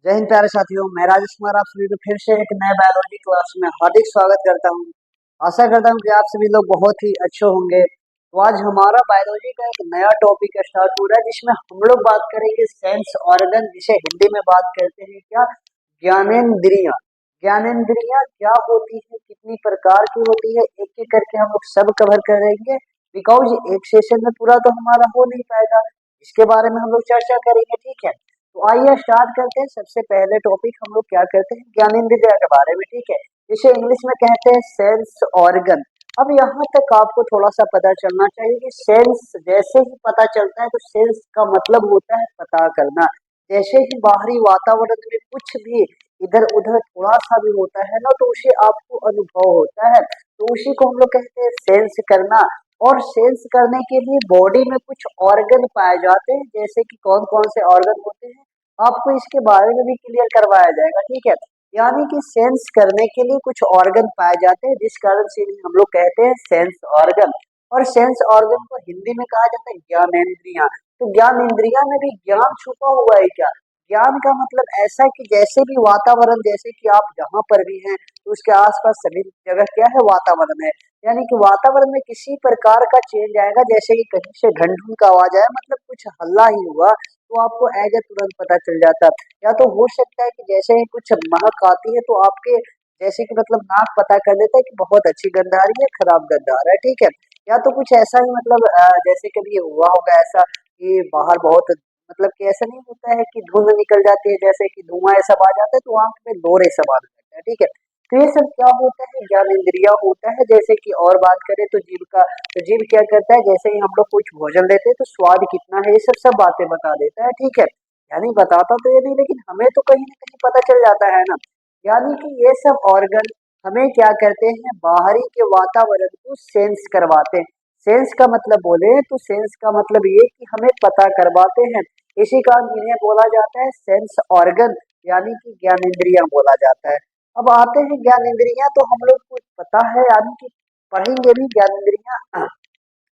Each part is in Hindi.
जय हिंद प्यारे साथियों, मैं राजेश कुमार आप सभी को फिर से एक नए बायोलॉजी क्लास में हार्दिक स्वागत करता हूं। आशा करता हूं कि आप सभी लोग बहुत ही अच्छे होंगे। तो आज हमारा बायोलॉजी का एक नया टॉपिक स्टार्ट हो रहा है जिसमें हम लोग बात करेंगे सेंस ऑर्गन, जिसे हिंदी में बात करते हैं क्या, ज्ञानेंद्रियां। ज्ञानेंद्रियां क्या होती है, कितनी प्रकार की होती है, एक एक करके हम लोग सब कवर करेंगे। बिकॉज एक सेशन में पूरा तो हमारा हो नहीं पाएगा, इसके बारे में हम लोग चर्चा करेंगे। ठीक है, तो आइए स्टार्ट करते हैं। सबसे पहले टॉपिक हम लोग क्या करते हैं, ज्ञानेंद्रिय के बारे में। ठीक है, इसे इंग्लिश में कहते हैं सेंस ऑर्गन। अब यहाँ तक आपको थोड़ा सा पता चलना चाहिए कि सेंस जैसे ही पता चलता है तो सेंस का मतलब होता है पता करना। जैसे ही बाहरी वातावरण में कुछ भी इधर उधर थोड़ा सा भी होता है ना, तो उसे आपको अनुभव होता है, तो उसी को हम लोग कहते हैं सेंस करना। और सेंस करने के लिए बॉडी में कुछ ऑर्गन पाए जाते हैं, जैसे कि कौन कौन से ऑर्गन होते हैं आपको इसके बारे में भी क्लियर करवाया जाएगा। ठीक है, यानी कि सेंस करने के लिए कुछ ऑर्गन पाए जाते हैं, जिस कारण से इन्हें हम लोग कहते हैं सेंस ऑर्गन। और सेंस ऑर्गन को हिंदी में कहा जाता है ज्ञानेंद्रियां। तो ज्ञान इंद्रिया में भी ज्ञान छुपा हुआ है क्या? ज्ञान का मतलब ऐसा कि जैसे भी वातावरण, जैसे कि आप जहां पर भी हैं तो उसके आसपास सभी जगह क्या है, वातावरण है। यानी कि वातावरण में किसी प्रकार का चेंज आएगा, जैसे कि कहीं से ढंढून का आवाज आया, मतलब कुछ हल्ला ही हुआ, तो आपको एज ए तुरंत पता चल जाता। या तो हो सकता है कि जैसे ही कुछ महक आती है तो आपके जैसे कि मतलब नाक पता कर देता है कि बहुत अच्छी गंध आ रही है, खराब गंध आ रहा है। ठीक है, या तो कुछ ऐसा ही मतलब जैसे कभी हुआ होगा ऐसा कि बाहर बहुत मतलब कि ऐसा नहीं होता है कि धुंध निकल जाती है, जैसे कि धुआं ऐसा आ जाता है तो आंख में दौरे सब आने लगता है। ठीक है, तो ये सब क्या होता है, ज्ञान इंद्रिया होता है। जैसे कि और बात करें तो जीव का, तो जीव क्या करता है, जैसे ही हम लोग कुछ भोजन लेते हैं तो स्वाद कितना है ये सब सब बातें बता देता है। ठीक है, यानी बताता तो ये नहीं, लेकिन हमें तो कहीं ना कहीं पता चल जाता है ना। यानी कि ये सब ऑर्गन हमें क्या करते हैं, बाहरी के वातावरण को सेंस करवाते हैं। सेंस का मतलब बोले तो सेंस का मतलब ये कि हमें पता करवाते हैं। इसी कारण इन्हें बोला जाता है सेंस ऑर्गन, यानी कि ज्ञानेंद्रियां बोला जाता है। अब आते हैं ज्ञानेंद्रियां, तो हम लोग को पता है, यानी कि पढ़ेंगे भी ज्ञानेंद्रियां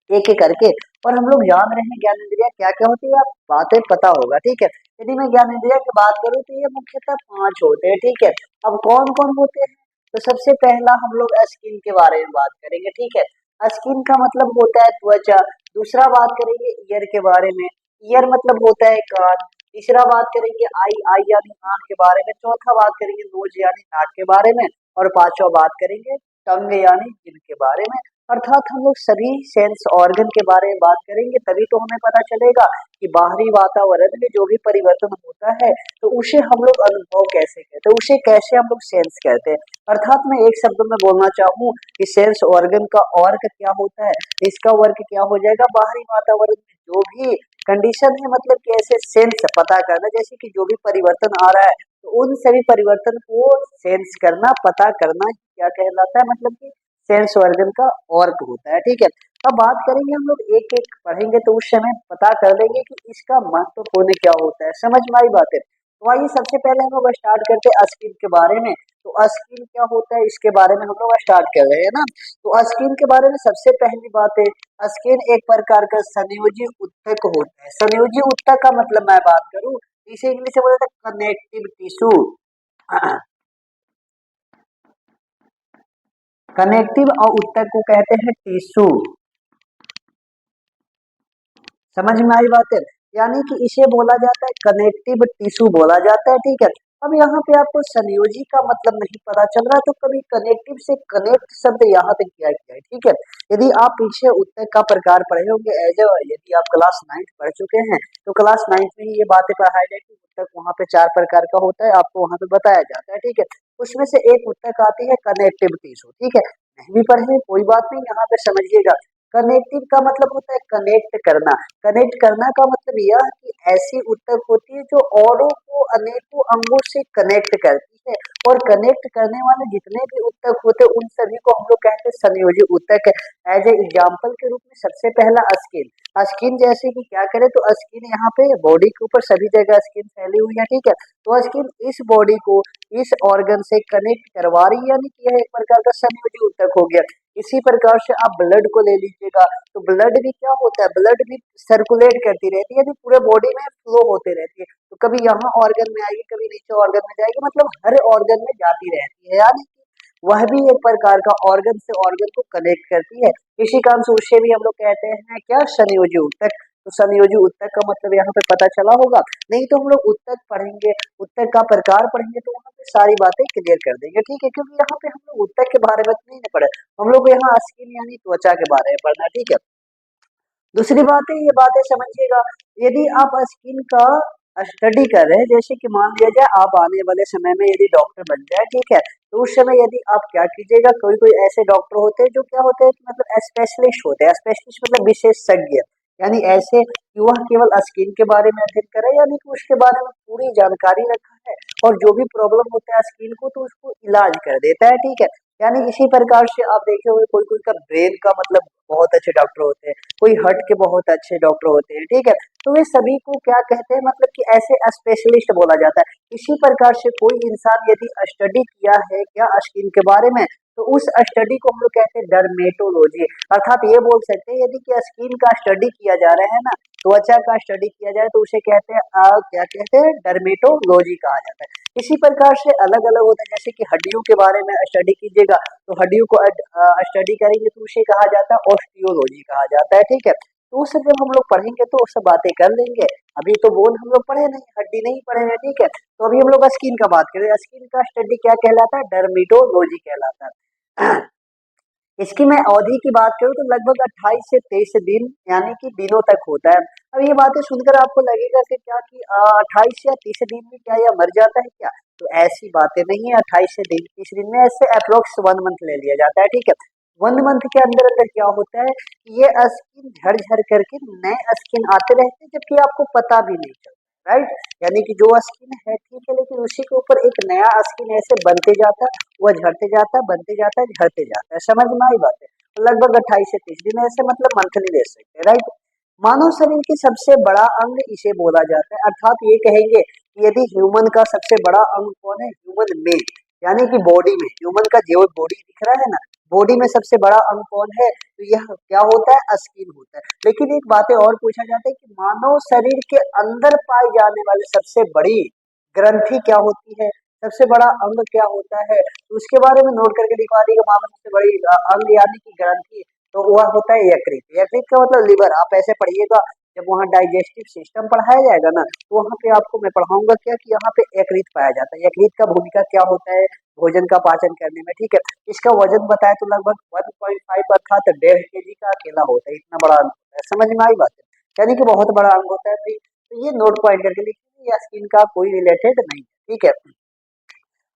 एक एक करके, और हम लोग जान रहे हैं ज्ञानेंद्रियां क्या क्या होती है, आप बातें पता होगा। ठीक है, यदि मैं ज्ञानेंद्रिया की बात करूँ तो ये मुख्यतः 5 होते हैं। ठीक है, अब कौन कौन होते हैं, तो सबसे पहला हम लोग स्किन के बारे में बात करेंगे। ठीक है, स्किन का मतलब होता है त्वचा। दूसरा बात करेंगे ईयर के बारे में, ईयर मतलब होता है कान। तीसरा बात करेंगे आई, आई यानी आंख के बारे में। चौथा बात करेंगे नोज यानी नाक के बारे में। और पांचवा बात करेंगे टंग यानी जिभ के बारे में। अर्थात हम लोग सभी सेंस ऑर्गन के बारे में बात करेंगे, तभी तो हमें पता चलेगा कि बाहरी वातावरण में जो भी परिवर्तन होता है तो उसे हम लोग अनुभव कैसे करते हैं, उसे कैसे हम लोग सेंस करते हैं। अर्थात मैं एक शब्द में बोलना चाहूँ कि सेंस ऑर्गन का वर्क क्या होता है, इसका वर्क क्या हो जाएगा, बाहरी वातावरण में जो भी कंडीशन है, मतलब कि ऐसे सेंस पता करना, जैसे कि जो भी परिवर्तन आ रहा है तो उन सभी परिवर्तन को सेंस करना, पता करना क्या कहलाता है, मतलब कि सेंस ऑर्गन का वर्क होता है। ठीक है, अब बात करेंगे हम लोग एक एक पढ़ेंगे तो उस समय पता कर लेंगे कि इसका महत्वपूर्ण क्या होता है। समझ में आई बातें? तो आइए सबसे पहले हम लोग स्टार्ट करते हैं स्किन के बारे में। तो स्किन क्या होता है इसके बारे में हम लोग स्टार्ट कर रहे हैं ना। तो स्किन के बारे में सबसे पहली बात है, स्किन एक प्रकार का संयोजी ऊतक होता है। संयोजी ऊतक का मतलब मैं बात करूं, इसे इंग्लिश में बोलते हैं कनेक्टिव टिश्यू। कनेक्टिव और ऊतक को कहते हैं टिश्यू। समझ में आई बात है? यानी कि इसे बोला जाता है कनेक्टिव टिश्यू बोला जाता है। ठीक है, अब यहाँ पे आपको संयोजी का मतलब नहीं पता चल रहा है तो कभी कनेक्टिव से कनेक्ट शब्द यहाँ पे किया गया है। ठीक है, यदि आप पीछे उत्तक का प्रकार पढ़े होंगे यदि आप क्लास 9 पढ़ चुके हैं तो क्लास 9 में ही ये बातें पढ़ाई जाएगी। उत्तक वहाँ पे 4 प्रकार का होता है, आपको वहाँ पे बताया जाता है। ठीक है, उसमें से एक उत्तक आती है कनेक्टिव टिश्यू। ठीक है, नहीं भी पढ़े कोई बात नहीं, यहाँ पे समझिएगा। कनेक्टिव का मतलब होता है कनेक्ट करना। कनेक्ट करना का मतलब यह कि ऐसी ऊतक होती है जो औरों को अनेकों अंगों से कनेक्ट करती है, और कनेक्ट करने वाले जितने भी ऊतक होते हैं उन सभी को हम लोग कहते हैं संयोजी ऊतक। एज ए एग्जाम्पल के रूप में सबसे पहला स्किन। स्किन जैसे कि क्या करें, तो स्किन यहाँ पे बॉडी के ऊपर सभी जगह स्किन फैली हुई है। ठीक है, तो स्किन इस बॉडी को इस ऑर्गन से कनेक्ट करवा रही है, यानी कि यह एक प्रकार का संयोजी ऊतक हो गया। इसी प्रकार से आप ब्लड को ले लीजिएगा, तो ब्लड भी क्या होता है, ब्लड भी सर्कुलेट करती रहती है, यानी पूरे बॉडी में फ्लो होते रहती है। तो कभी यहाँ ऑर्गन में आएगी, कभी नीचे ऑर्गन में जाएगी, मतलब हर ऑर्गन में जाती रहती है, यानी कि वह भी एक प्रकार का ऑर्गन से ऑर्गन को कनेक्ट करती है। इसी कारण से उसे भी हम लोग कहते हैं क्या, संयोजी ऊतक। तो संयोजी ऊतक का मतलब यहाँ पे पता चला होगा। नहीं तो हम लोग ऊतक पढ़ेंगे, ऊतक का प्रकार पढ़ेंगे, तो वहाँ पे सारी बातें क्लियर कर देंगे, ठीक है। क्योंकि यहाँ पे हम लोग ऊतक के बारे में नहीं पढ़े, हम लोग को यहाँ स्किन यानी त्वचा के बारे में पढ़ना, ठीक है। दूसरी बात है, ये बातें समझिएगा, यदि आप स्किन का स्टडी कर रहे हैं, जैसे कि मान लिया जाए आप आने वाले समय में यदि डॉक्टर बन जाए, ठीक है, तो उस समय यदि आप क्या कीजिएगा, कोई कोई ऐसे डॉक्टर होते हैं जो क्या होते हैं कि मतलब स्पेशलिस्ट होते हैं, स्पेशलिस्ट मतलब विशेषज्ञ, यानी ऐसे कि वह केवल स्किन के बारे में अध्ययन करे, यानी कि उसके बारे में पूरी जानकारी रखा है, और जो भी प्रॉब्लम होता है स्किन को तो उसको इलाज कर देता है, ठीक है। यानी इसी प्रकार से आप देखे होंगे कोई कोई का ब्रेन का मतलब बहुत अच्छे डॉक्टर होते हैं, कोई हार्ट के बहुत अच्छे डॉक्टर होते हैं, ठीक है। तो वे सभी को क्या कहते हैं, मतलब कि ऐसे स्पेशलिस्ट बोला जाता है। इसी प्रकार से कोई इंसान यदि स्टडी किया है क्या स्किन के बारे में, तो उस स्टडी को हम लोग कहते हैं डर्मेटोलॉजी, अर्थात ये बोल सकते हैं यदि कि स्किन का स्टडी किया जा रहा है ना, त्वचा का स्टडी किया जाए, तो उसे कहते हैं क्या कहते हैं, डर्मेटोलॉजी कहा जाता है। इसी प्रकार से अलग अलग होता है, जैसे कि हड्डियों के बारे में स्टडी कीजिएगा, तो हड्डियों को स्टडी करेंगे तो उसे कहा जाता है ऑस्टियोलॉजी कहा जाता है, ठीक है। तो उस जब हम लोग पढ़ेंगे तो सब बातें कर लेंगे। अभी तो बोन हम लोग पढ़े नहीं, हड्डी नहीं पढ़े हैं, ठीक है। तो अभी हम लोग स्किन का बात करें, स्किन का स्टडी क्या कहलाता है, डर्मेटोलॉजी कहलाता है। इसकी मैं अवधि की बात करूँ तो लगभग 28 से 23 दिन यानी कि दिनों तक होता है। अब ये बातें सुनकर आपको लगेगा कि क्या कि 28 या 30 दिन में क्या यह मर जाता है क्या, तो ऐसी बातें नहीं है। 28 से 30 दिन में ऐसे अप्रोक्स 1 मंथ ले लिया जाता है, ठीक है। 1 मंथ के अंदर अंदर क्या होता है, ये स्किन झड़ झड़ करके नए स्किन आते रहते हैं, जबकि आपको पता भी नहीं चलता, राइट। यानी कि जो स्किन है ठीक है, लेकिन उसी के ऊपर एक नया स्किन ऐसे बनते जाता है, वह झड़ते जाता है, बनते जाता है, झड़ते जाता है, समझ में आई बात है। तो लगभग 28 से 30 दिन ऐसे मतलब मंथली ले सकते हैं, राइट। मानव शरीर की सबसे बड़ा अंग इसे बोला जाता है, अर्थात ये कहेंगे कि यदि ह्यूमन का सबसे बड़ा अंग कौन है, ह्यूमन में, यानी कि बॉडी में, ह्यूमन का जो बॉडी दिख रहा है ना, बॉडी में सबसे बड़ा अंग कौन है, तो यह क्या होता है, स्किन होता है। लेकिन एक बातें और पूछा जाता है कि मानव शरीर के अंदर पाई जाने वाली सबसे बड़ी ग्रंथि क्या होती है, सबसे बड़ा अंग क्या होता है, तो उसके बारे में नोट करके लिखवा दीजिएगा। मानव सबसे बड़ी अंग यानी कि ग्रंथि, तो वह होता है यकृत। यकृत का मतलब लिवर, आप ऐसे पढ़िएगा, जब वहाँ डाइजेस्टिव सिस्टम पढ़ाया जाएगा ना, तो वहाँ पे आपको मैं पढ़ाऊंगा क्या कि यहाँ पे यकृत पाया जाता है। यकृत का भूमिका क्या होता है भोजन का पाचन करने में, ठीक है। इसका वजन बताए तो लगभग 1.5 अर्थात 1.5 kg का अकेला होता है, इतना बड़ा अंग होता है, समझ में आई बात है, यानी कि बहुत बड़ा अंग होता है भाई। तो ये नोट पॉइंट करके लिखिए, ये स्किन का कोई रिलेटेड नहीं है, ठीक है।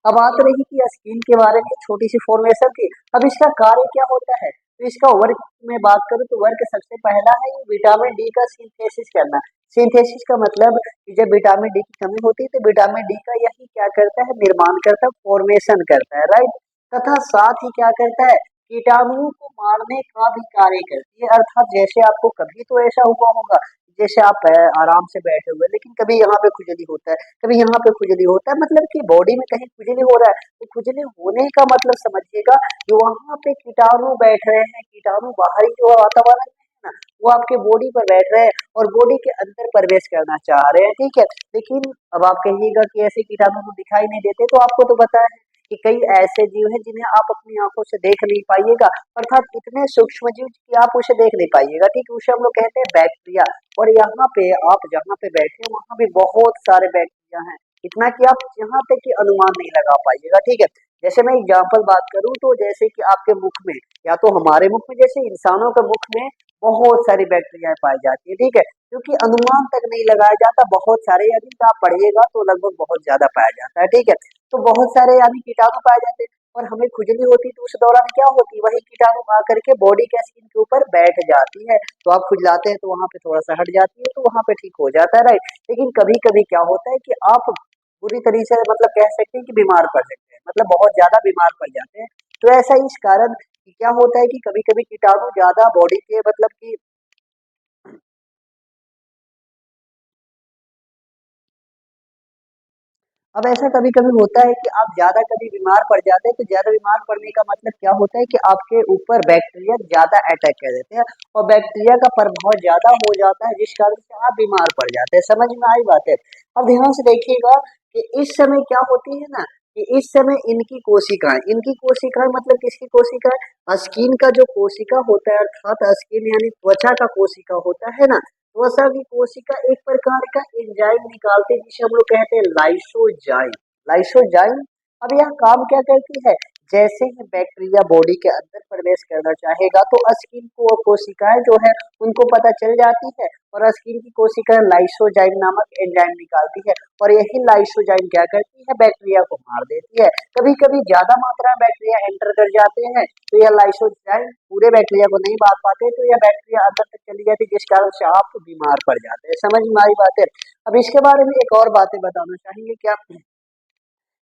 अब बात रही कि स्किन के बारे में छोटी सी फॉर्मेशन की। अब इसका कार्य क्या होता है, तो इसका वर्क में बात करूं तो वर्क सबसे पहला है विटामिन डी का सिंथेसिस करना। सिंथेसिस का मतलब कि जब विटामिन डी की कमी होती है तो विटामिन डी का यही क्या करता है, निर्माण करता है, फॉर्मेशन करता है, राइट। तथा साथ ही क्या करता है, कीटाणुओं को मारने का भी कार्य करती है। अर्थात जैसे आपको कभी तो ऐसा हुआ होगा, जैसे आप आराम से बैठे हुए, लेकिन कभी यहाँ पे खुजली होता है, कभी यहाँ पे खुजली होता है, मतलब कि बॉडी में कहीं खुजली हो रहा है, तो खुजली होने का मतलब समझिएगा कि वहां पे कीटाणु बैठ रहे हैं, कीटाणु बाहरी जो वातावरण है ना, वो आपके बॉडी पर बैठ रहे हैं और बॉडी के अंदर प्रवेश करना चाह रहे हैं, ठीक है। लेकिन अब आप कहिएगा कि ऐसे कीटाणु तो दिखाई नहीं देते, तो आपको तो पता है कि कई ऐसे जीव हैं जिन्हें आप अपनी आंखों से देख नहीं पाइएगा, अर्थात इतने सूक्ष्म जीव कि आप उसे देख नहीं पाइएगा, ठीक है। उसे हम लोग कहते हैं बैक्टीरिया। और यहाँ पे आप जहाँ पे बैठे हैं वहां भी बहुत सारे बैक्टीरिया हैं, इतना कि आप यहाँ तक कि अनुमान नहीं लगा पाइएगा, ठीक है। जैसे मैं एग्जाम्पल बात करूं तो जैसे कि आपके मुख में या तो हमारे मुख में, जैसे इंसानों के मुख में बहुत सारी बैक्टीरिया पाई जाती है, ठीक है। क्योंकि अनुमान तक नहीं लगाया जाता, बहुत सारे, यानी कि आप पढ़िएगा तो लगभग बहुत ज्यादा पाया जाता है, ठीक है। तो बहुत सारे यानी कीटाणु पाए जाते हैं, और हमें खुजली होती है तो उस दौरान क्या होती है, वही कीटाणु आकर के बॉडी के स्किन के ऊपर बैठ जाती है, तो आप खुजलाते हैं तो वहां पे थोड़ा सा हट जाती है, तो वहां पे ठीक हो जाता है, राइट। लेकिन कभी कभी क्या होता है कि आप पूरी तरीके से मतलब कह सकते हैं कि बीमार पड़ सकते हैं, मतलब बहुत ज्यादा बीमार पड़ जाते हैं। तो ऐसा इस कारण कि क्या होता है कि कभी कभी कीटाणु ज्यादा बॉडी के मतलब कि अब ऐसा कभी कभी होता है कि आप ज्यादा कभी बीमार पड़ जाते हैं, तो ज्यादा बीमार पड़ने का मतलब क्या होता है कि आपके ऊपर बैक्टीरिया ज्यादा अटैक कर देते हैं और बैक्टीरिया का प्रभाव ज्यादा हो जाता है, जिस कारण से आप बीमार पड़ जाते हैं। समझ में आई बात है? अब ध्यान से देखिएगा कि इस समय क्या होती है ना, कि इस समय इनकी कोशिकाएं मतलब किसकी कोशिकाएं, स्किन का जो कोशिका होता है, अर्थात स्किन यानी त्वचा का कोशिका होता है ना, त्वचा की कोशिका एक प्रकार का एंजाइम निकालती है जिसे हम लोग कहते हैं लाइसोजाइम। लाइसोजाइम अब यह काम क्या करती है, जैसे ही बैक्टीरिया बॉडी के अंदर प्रवेश करना चाहेगा तो स्किन को कोशिकाएं जो है उनको पता चल जाती है और स्किन की कोशिकाएं लाइसोजाइम नामक एंजाइम निकालती है और यही लाइसोजाइम क्या करती है, बैक्टीरिया को मार देती है। कभी कभी ज्यादा मात्रा में बैक्टीरिया एंटर कर जाते हैं तो यह लाइसोजाइम पूरे बैक्टीरिया को नहीं मार पाते, तो यह बैक्टीरिया अंदर तक चली जाती है, जिस कारण से आप बीमार पड़ जाते हैं। समझ में आई बात है? अब इसके बारे में एक और बातें बताना चाहेंगे क्या,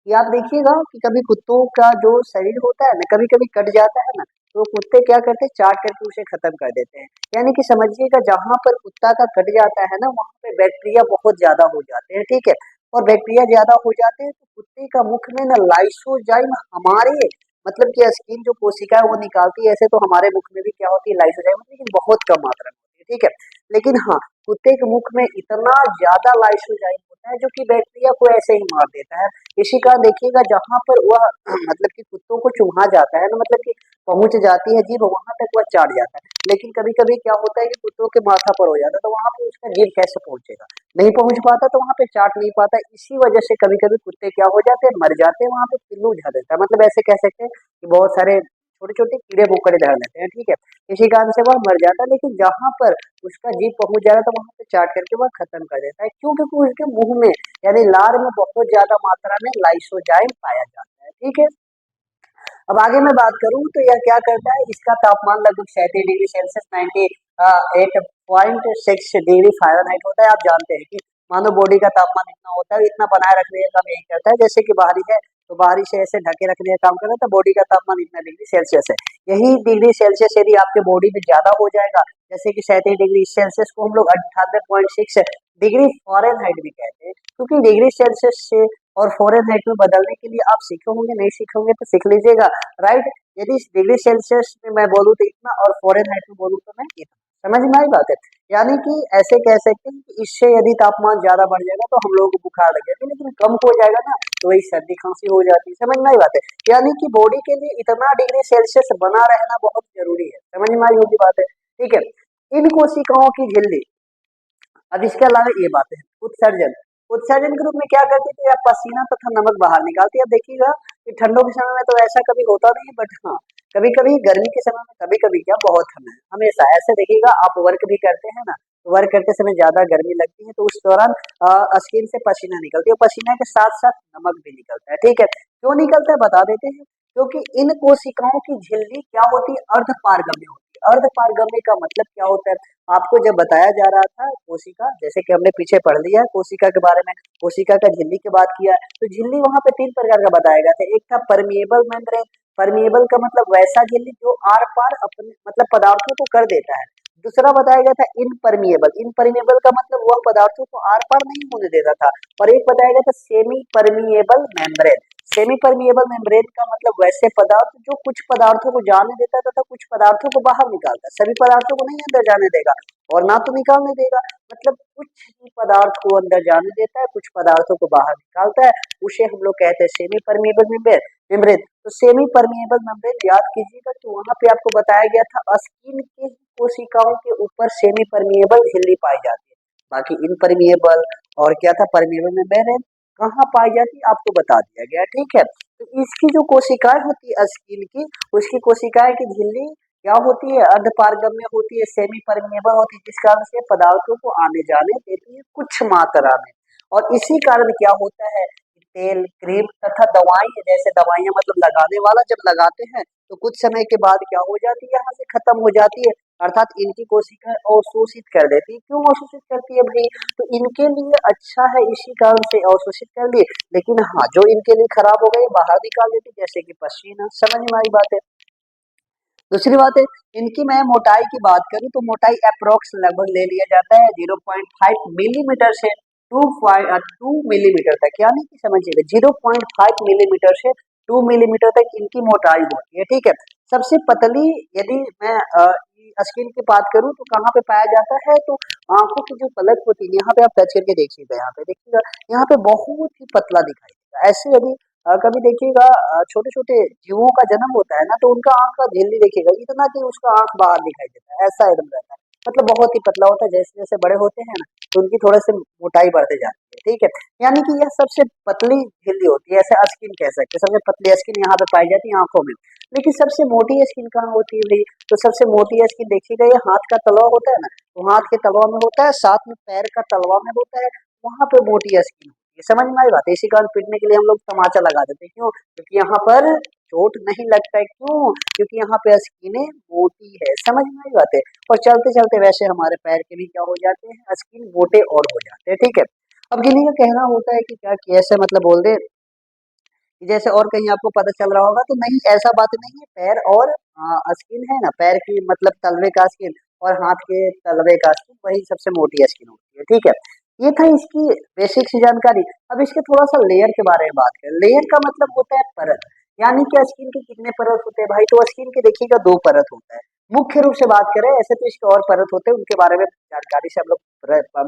कि आप देखिएगा कि कभी कुत्तों का जो शरीर होता है ना, कभी कभी कट जाता है ना, तो कुत्ते क्या करते हैं, चाट करके उसे खत्म कर देते हैं। यानी कि समझिएगा जहां पर कुत्ता का कट जाता है ना, वहां पे बैक्टीरिया बहुत ज्यादा हो जाते हैं, ठीक है। और बैक्टीरिया ज्यादा हो जाते हैं तो कुत्ते का मुख में ना लाइसोजाइम हमारे मतलब कि स्किन जो कोशिका है वो निकालती है, ऐसे तो हमारे मुख में भी क्या होती है, लाइसोजाइम, लेकिन बहुत कम मात्रा में होती है, ठीक है। लेकिन हाँ, कुत्ते के मुख में इतना ज्यादा लाइसोजाइम होता है जो कि बैक्टीरिया को ऐसे ही मार देता है। इसी का देखिएगा जहां पर वह मतलब कि कुत्तों को चुभा जाता है ना, मतलब कि पहुंच जाती है जीभ वहां तक वह चाट जाता है। लेकिन कभी कभी क्या होता है कि कुत्तों के माथा पर हो जाता है, तो वहां पे उसका जीभ कैसे पहुंचेगा, नहीं पहुंच पाता, तो वहां पे चाट नहीं पाता। इसी वजह से कभी कभी कुत्ते क्या हो जाते हैं, मर जाते हैं, वहां पे पिल्लू झड़ देता है, मतलब ऐसे कह सकते हैं कि बहुत सारे छोटे छोटे कीड़े मकोड़े धर लेते हैं, ठीक है। इसी कारण से वह मर जाता है, लेकिन जहां पर उसका जीभ पहुंच जा रहा है तो वहां पे चाट करके वह खत्म कर देता है। क्यों? क्योंकि उसके मुंह में यानी लार में बहुत ज्यादा मात्रा में लाइसोजाइम पाया जाता है, ठीक है। अब आगे मैं बात करूं तो यह क्या करता है, इसका तापमान लगभग 37 डिग्री सेल्सियस 98.6 डिग्री फ़ारेनहाइट होता है। आप जानते हैं कि मानव बॉडी का तापमान इतना होता है, इतना बनाए रखने का काम यही करता है। जैसे कि बाहरी है तो बाहरी से ऐसे ढके रखने का काम करता है, तो बॉडी का तापमान इतना डिग्री सेल्सियस है। यही डिग्री सेल्सियस यदि आपके बॉडी में ज्यादा हो जाएगा, जैसे कि 37 डिग्री सेल्सियस को हम लोग 98.6 डिग्री फ़ारेनहाइट भी कहते हैं, क्योंकि डिग्री सेल्सियस से और फ़ारेनहाइट में बदलने के लिए आप सीखे होंगे, नहीं सीखे होंगे तो सीख लीजिएगा, राइट। यदि डिग्री सेल्सियस में मैं बोलूँ तो इतना और फ़ारेनहाइट में बोलूँ तो मैं इतना। समझ में आई बात है? यानी कि ऐसे कह सकते हैं कि इससे यदि तापमान ज्यादा बढ़ जाएगा तो हम लोगों को बुखार लग जाएगा, लेकिन कम हो जाएगा ना तो वही सर्दी खांसी हो जाती है। समझ में आई बात है? यानी कि बॉडी के लिए इतना डिग्री सेल्सियस बना रहना बहुत जरूरी है। समझ में आई होगी बात है, ठीक है। इन कोशिकाओं की झिल्ली, अब इसके अलावा ये बात है, उत्सर्जन। उत्सर्जन के रूप में क्या करती थी, आप पसीना तथा नमक बाहर निकालती है। अब देखिएगा कि ठंडों के समय में तो ऐसा कभी होता नहीं, बट हाँ कभी कभी गर्मी के समय में, कभी कभी क्या बहुत ठंड है, हमेशा ऐसे देखिएगा आप वर्क भी करते हैं ना, तो वर्क करते समय ज्यादा गर्मी लगती है तो उस दौरान स्किन से पसीना निकलती है, पसीना के साथ साथ नमक भी निकलता है, ठीक है। क्यों निकलता है बता देते हैं, क्योंकि इन कोशिकाओं की झिल्ली क्या होती है, अर्धपारगम्य होती है। अर्धपारगम्य का मतलब क्या होता है, आपको जब बताया जा रहा था कोशिका, जैसे कि हमने पीछे पढ़ लिया है कोशिका के बारे में, कोशिका का झिल्ली की बात किया है, तो झिल्ली वहां पे 3 प्रकार का बताया गया था। एक था परमिएबल मेम्ब्रेन, परमिएबल का मतलब वैसा झिल्ली जो आर पार अपने मतलब पदार्थों को कर देता है। दूसरा बताया गया था इनपरमिएबल, इनपरमिएबल का मतलब वह पदार्थों को आर पार नहीं होने देता था। और एक बताया गया था semi permeable membrane. Semi permeable membrane का मतलब वैसे पदार्थ जो कुछ पदार्थों को जाने देता है तथा कुछ पदार्थों को बाहर निकालता है, सभी पदार्थों को नहीं अंदर जाने देगा और ना तो निकालने देगा, मतलब कुछ ही पदार्थ को अंदर जाने देता है, कुछ पदार्थों को बाहर निकालता है, उसे हम लोग कहते हैं सेमी परमिएबल मेम्ब्रेन। तो सेमी परमिएबल मेम्ब्रेन याद कीजिएगा कि वहां पे आपको बताया गया था स्किन के कोशिकाओं के ऊपर सेमी परमिएबल झिल्ली पाई जाती है, बाकी इनपरमिएबल और क्या था परमिएबल मेम्ब्रेन कहाँ पाई जाती है आपको बता दिया गया, ठीक है। तो इसकी जो कोशिकाएं होती है स्किन की, उसकी कोशिकाएं की झिल्ली क्या होती है, अर्धपारगम्य होती है, सेमी परमिएबल होती है, जिस कारण से पदार्थों को आने जाने देती है कुछ मात्रा में। और इसी कारण क्या होता है, तेल क्रीम तथा दवाई, जैसे दवाइयां मतलब लगाने वाला जब लगाते हैं तो कुछ समय के बाद क्या हो जाती है, यहाँ से खत्म हो जाती है, अर्थात इनकी कोशिकाएं अवशोषित कर देती है। क्यों अवशोषित करती है भाई, तो इनके लिए अच्छा है इसी कारण से अवशोषित कर लिए, लेकिन हाँ जो इनके लिए खराब हो गई बाहर निकाल देती, जैसे कि पसीना। समझ में आई बात है? दूसरी बात है, इनकी मैं मोटाई की बात करूं तो मोटाई अप्रोक्स लगभग ले लिया जाता है 0.5 मिलीमीटर से टू मिलीमीटर तक, यानी कि समझिएगा 0.5 मिलीमीटर से 2 मिलीमीटर तक इनकी मोटाई होती है। ठीक है, सबसे पतली यदि मैं स्किन की बात करूं तो कहाँ पे पाया जाता है, तो आंखों की जो पलक होती है, यहाँ पे आप टच करके देखिएगा, यहाँ पे देखिएगा, यहाँ पे बहुत ही पतला दिखाई देगा। ऐसे यदि कभी देखिएगा छोटे छोटे जीवों का जन्म होता है ना, तो उनका आंख का झिल्ली देखिएगा इतना कि उसका आंख बाहर दिखाई देता है, ऐसा एकदम रहता है, मतलब बहुत ही पतला होता है। जैसे जैसे बड़े होते हैं ना, तो उनकी थोड़े से मोटाई बढ़ते जाती है। ठीक है, यानी कि यह सबसे पतली झिल्ली होती है, ऐसे स्किन कह सकते हैं, सबसे पतली स्किन यहाँ पे पाई जाती है आंखों में। लेकिन सबसे मोटी स्किन कहाँ होती है भाई, तो सबसे मोटी स्किन देखिएगा, ये हाथ का तलवा होता है ना, तो हाथ के तलवा में होता है, साथ में पैर का तलवा में होता है, वहां पे मोटी स्किन होती है। समझ में आई बात है? इसी कारण पीटने के लिए हम लोग तमाचा लगा देते हैं, क्यों? क्योंकि यहाँ पर चोट नहीं लगता है। क्यों? क्योंकि यहाँ पे स्किन मोटी है। समझ में आई बात है? और चलते चलते वैसे हमारे पैर के भी क्या हो जाते हैं, स्किन मोटे और हो जाते हैं। ठीक है, अब किन्हीं का कहना होता है कि क्या कि ऐसे मतलब बोल दे कि जैसे और कहीं आपको पता चल रहा होगा, तो नहीं, ऐसा बात नहीं है। पैर और स्किन है ना, पैर की मतलब तलवे का स्किन और हाथ के तलवे का स्किन, वही सबसे मोटी स्किन होती है। ठीक है, ये था इसकी बेसिक सी जानकारी। अब इसके थोड़ा सा लेयर के बारे में बात करें। लेयर का मतलब होता है परत, यानी कि स्किन के कितने परत होते हैं भाई, तो स्किन के देखिएगा 2 परत होता है। मुख्य रूप से बात करें, ऐसे तो इसके और परत होते हैं, उनके बारे में जानकारी से हम लोग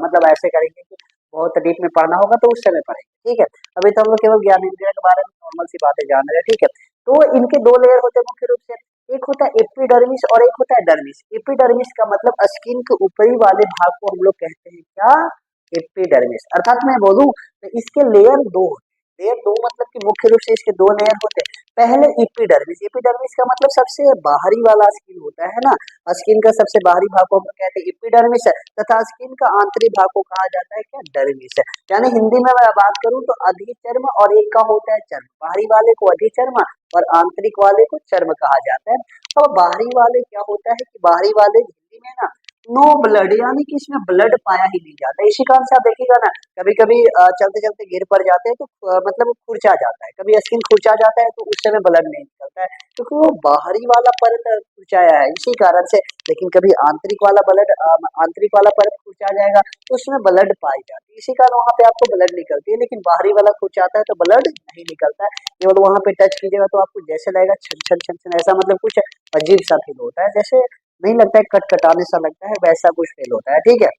मतलब ऐसे करेंगे कि बहुत डीप में पढ़ना होगा तो उस समय पढ़ेंगे। ठीक है, अभी तो हम लोग केवल ज्ञान इंद्रिया के बारे में नॉर्मल सी बातें जान रहे हैं। ठीक है, तो इनके 2 लेयर होते हैं मुख्य रूप से, एक होता है एपिडर्मिस और एक होता है डर्मिस। एपिडर्मिस का मतलब स्किन के ऊपरी वाले भाग को हम लोग कहते हैं क्या, एपिडर्मिस। अर्थात मैं बोलूं तो इसके लेयर 2 होते हैं। लेयर 2 मतलब कि मुख्य रूप से इसके 2 लेयर होते हैं। पहले एपिडर्मिस, एपिडर्मिस का मतलब सबसे बाहरी वाला स्किन होता है ना, स्किन का सबसे बाहरी भाग को हम लोग कहते हैं एपिडर्मिस है, तथा स्किन का आंतरिक भाग को कहा जाता है क्या, डर्मिस है। यानी हिंदी में मैं बात करूं तो अधिचर्म और एक का होता है चर्म, बाहरी वाले को अधिचर्म और आंतरिक वाले को चर्म कहा जाता है। और बाहरी वाले क्या होता है कि बाहरी वाले झिल्ली में ना नो ब्लड, यानी कि इसमें ब्लड पाया ही नहीं जाता। इसी कारण से आप देखिएगा ना, कभी कभी चलते चलते गिर पड़ जाते हैं तो मतलब खुरचा जाता है, कभी स्किन खुरचा जाता है तो उस समय ब्लड नहीं निकलता है, क्योंकि वो बाहरी वाला परत खुरचाया है, इसी कारण से। लेकिन कभी आंतरिक वाला ब्लड आंतरिक वाला परत खुरचा जाएगा तो उसमें ब्लड पाई जाती है, इसी कारण वहां पे आपको ब्लड निकलती है। लेकिन बाहरी वाला खुरचाता है तो ब्लड नहीं निकलता है, केवल वहां पे टच कीजिएगा तो आपको जैसे लगेगा छन छन छन छन, ऐसा मतलब कुछ अजीब सा फील होता है, जैसे नहीं लगता है कटकटाने सा लगता है, वैसा कुछ फील होता है। ठीक है,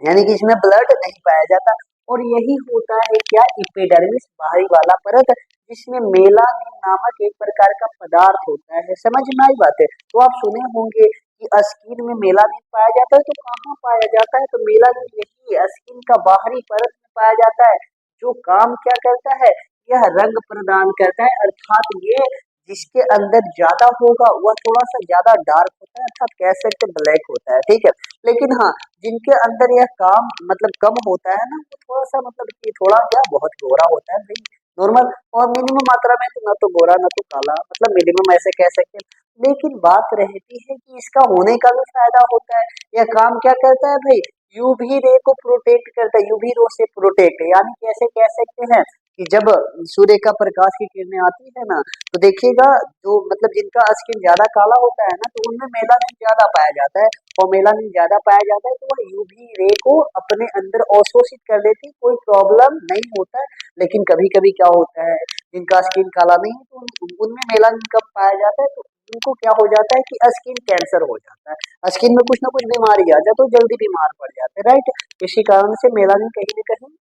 यानी कि इसमें ब्लड नहीं पाया जाता। और यही होता है क्या, इपिडर्मिस, बाहरी वाला परत, जिसमें मेलानिन नामक एक प्रकार का पदार्थ होता है। समझ में आई बात है? तो आप सुने होंगे कि स्किन में मेलानिन पाया जाता है, तो कहाँ पाया जाता है, तो मेलानिन यही स्किन का बाहरी परत में पाया जाता है, जो काम क्या करता है, यह रंग प्रदान करता है। अर्थात ये जिसके अंदर ज्यादा होगा वह थोड़ा सा ज्यादा डार्क होता है, अर्थात कह सकते ब्लैक होता है। ठीक है, लेकिन हाँ, जिनके अंदर यह काम मतलब कम होता है ना, वो थोड़ा सा मतलब कि थोड़ा क्या बहुत गोरा होता है भाई, नॉर्मल। और मिनिमम मात्रा में तो ना तो गोरा ना तो काला, मतलब मिनिमम ऐसे कह सकते हैं। लेकिन बात रहती है कि इसका होने का भी फायदा होता है। यह काम क्या करता है भाई, यूवी रे को प्रोटेक्ट करता है, यूवी रो से प्रोटेक्ट, यानी कैसे कह सकते हैं कि जब सूर्य का प्रकाश की किरणें आती है ना, तो देखिएगा जो मतलब जिनका स्किन ज्यादा काला होता है ना, तो उनमें मेलानिन ज्यादा पाया जाता है, और मेलानिन ज्यादा पाया जाता है तो वह यूवी रे को अपने अंदर अवशोषित कर लेती है, कोई प्रॉब्लम नहीं होता है। लेकिन कभी कभी क्या होता है, जिनका स्किन काला नहीं है तो उनमें मेलानिन कम पाया जाता है, तो उनको क्या हो जाता है कि स्किन कैंसर हो जाता है, स्किन में कुछ ना कुछ बीमारी आ जाए तो जल्दी बीमार पड़ जाते हैं, राइट। इसी कारण से मेलानिन कहीं ना कहीं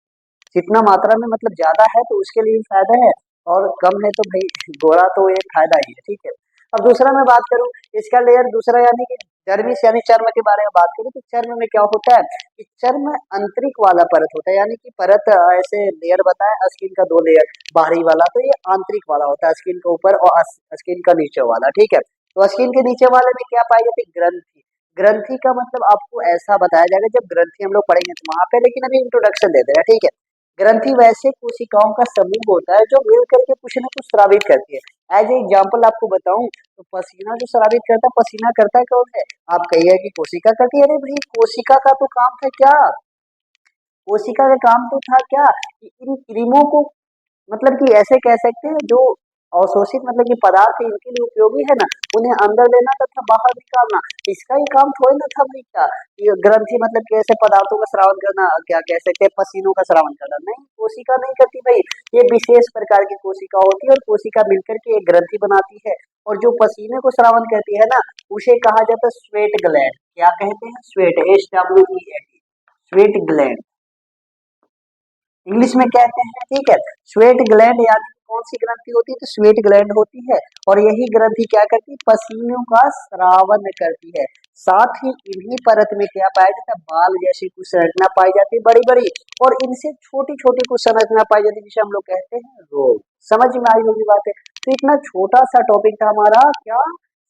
जितना मात्रा में मतलब ज्यादा है तो उसके लिए भी फायदा है, और कम है तो भाई गोरा तो ये फायदा ही है। ठीक है, अब दूसरा मैं बात करूं, इसका लेयर दूसरा यानी कि डर्मिस यानी चर्म के बारे में बात करूं, तो चर्म में क्या होता है कि चर्म आंतरिक वाला परत होता है, यानी कि परत ऐसे लेयर बताए स्किन का 2 लेयर, बाहरी वाला तो ये आंतरिक वाला होता है स्किन के ऊपर, और स्किन का नीचे वाला। ठीक है, तो स्किन के नीचे वाले में क्या पाई जाती है, ग्रंथि। ग्रंथि का मतलब आपको ऐसा बताया जाएगा जब ग्रंथि हम लोग पढ़ेंगे तो वहां पे, लेकिन अभी इंट्रोडक्शन दे देगा। ठीक है, ग्रंथि वैसे कोशिकाओं का समूह होता है जो मिल करके कुछ न कुछ स्रावित करती है। एज ए एग्जाम्पल आपको बताऊं तो पसीना जो स्रावित करता है, पसीना करता है कौन है, आप कहिए कि कोशिका करती है। अरे भाई, कोशिका का तो काम था क्या, कोशिका का काम तो था क्या कि इन क्रीमों को मतलब कि ऐसे कह सकते हैं जो अवशोषित मतलब कि पदार्थ इनके लिए उपयोगी है ना, उन्हें अंदर लेना तथा बाहर निकालना, इसका ही काम थोड़ी ना था भाई का। ये ग्रंथि मतलब कि ऐसे पदार्थों का स्रावन करना, क्या कह सकते हैं, पसीनों का स्रावन करना, नहीं, कोशिका नहीं करती भाई। ये विशेष प्रकार की कोशिका होती है और कोशिका मिलकर के एक ग्रंथि बनाती है, और जो पसीने को स्रावन करती है ना, उसे कहा जाता है स्वेट ग्लैंड। क्या कहते हैं? Sweat, SWEAT, sweat gland English में कहते हैं, ठीक है। स्वेट ग्लैंड यानी कौन सी ग्रंथि होती है? तो स्वेट ग्लैंड होती है, और यही ग्रंथि क्या करती है? पसीनों का स्रावन करती है। साथ ही इन्हीं परत में क्या पाया जाता है? बाल जैसी कुछ संरचना पाई जाती है, बड़ी बड़ी, और इनसे छोटी छोटी कुछ संरचना पाई जाती है, जिसे हम लोग कहते हैं रोग। समझ में आई होगी बात है। तो इतना छोटा सा टॉपिक था हमारा, क्या,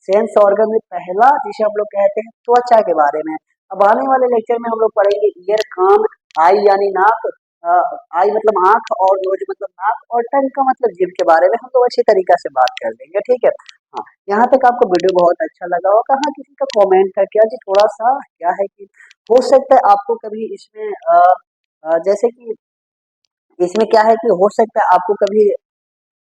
सेंस ऑर्गन में पहला, जिसे हम लोग कहते हैं त्वचा के बारे में। अब आने वाले लेक्चर में हम लोग पढ़ेंगे ईयर, कान, आई यानी नाक, आई मतलब आंख, और नोज मतलब नाक, और टंग का मतलब जीभ के बारे में हम लोग अच्छी तरीके से बात कर लेंगे, ठीक है। हाँ, यहाँ तक आपको वीडियो बहुत अच्छा लगा होगा। हाँ, किसी का कमेंट था क्या जी, थोड़ा सा क्या है कि हो सकता है आपको कभी इसमें जैसे कि इसमें क्या है कि हो सकता है आपको कभी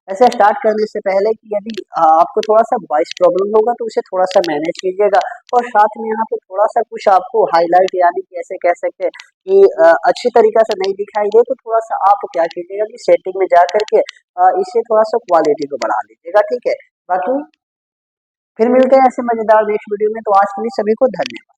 ऐसे स्टार्ट करने से पहले कि यदि आपको थोड़ा सा वॉइस प्रॉब्लम होगा तो उसे थोड़ा सा मैनेज कीजिएगा, और साथ में यहाँ पे थोड़ा सा कुछ आपको हाईलाइट यानी कि ऐसे कह सकते हैं कि अच्छी तरीका से नहीं दिखाई दे, तो थोड़ा सा आप क्या कीजिएगा कि सेटिंग में जा करके इसे थोड़ा सा क्वालिटी को बढ़ा लीजिएगा, ठीक है। बाकी फिर मिलते हैं ऐसे मजेदार नेक्स्ट वीडियो में, तो आज के लिए सभी को धन्यवाद।